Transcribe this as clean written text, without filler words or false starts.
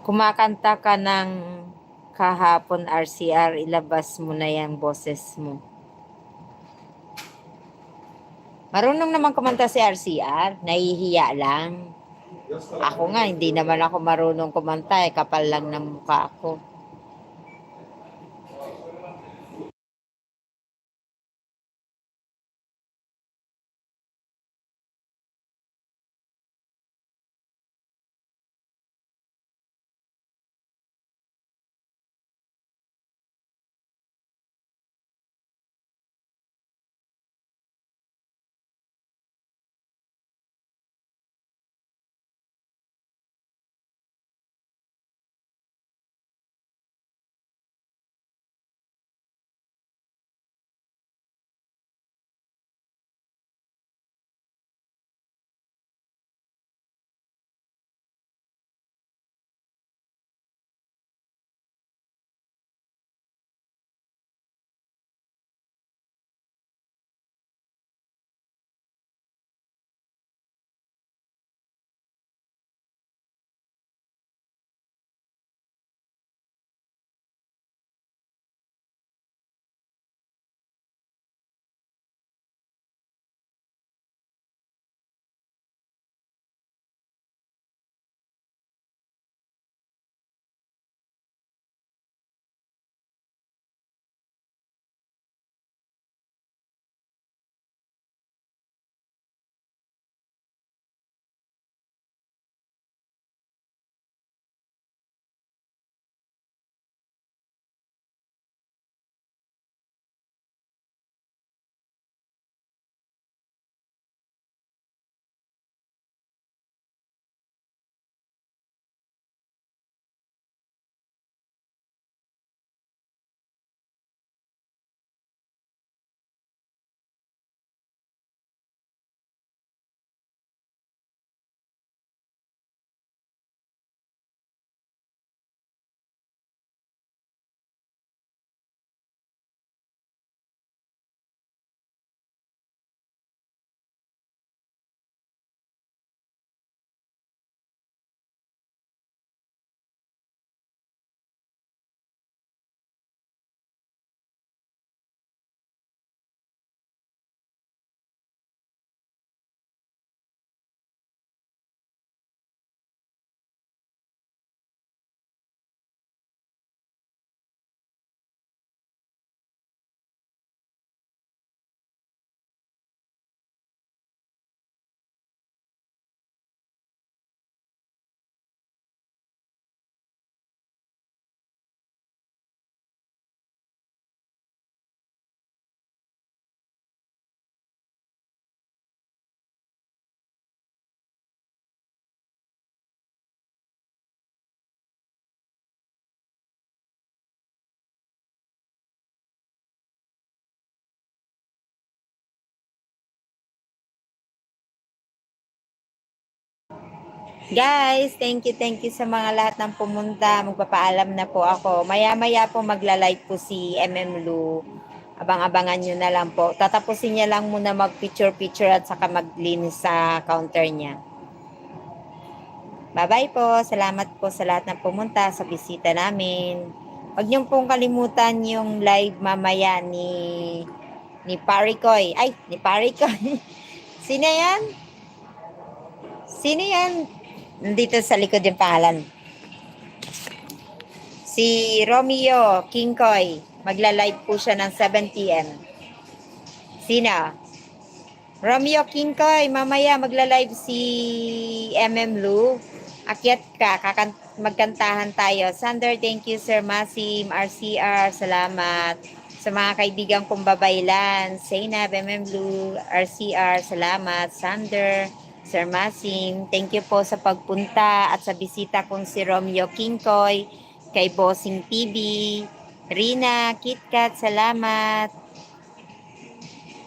Kumakanta ka ng kahapon, RCR, ilabas mo na yung boses mo. Marunong naman kumanta si RCR, nahihiya lang. Ako nga, hindi naman ako marunong kumanta, kapal lang ng mukha ko. Guys, thank you sa mga lahat ng pumunta. Magpapaalam na po ako. Maya-maya po magla-live po si MM Lu. Abang-abangan nyo na lang po. Tatapusin niya lang muna mag-picture-picture at saka maglinis sa counter niya. Bye-bye po. Salamat po sa lahat ng pumunta sa bisita namin. Huwag niyong pong kalimutan yung live mamaya ni Parikoy. Ay, ni Parikoy. Sino yan? Sino yan? Nandito sa likod yung pangalan. Si Romeo Kingkoy. Magla-live po siya ng 7 p.m. Sino? Romeo Kingkoy. Mamaya magla-live si MM Lu. Akyat ka. Magkantahan tayo. Sander, thank you Sir Masim. RCR, salamat. Sa mga kaibigan kong babaylan. Zainab, MM Lu, RCR, salamat. Sander, Sir Masim, thank you po sa pagpunta at sa bisita kong si Romeo Kingkoy, kay Bossing TV, Rina, KitKat, salamat.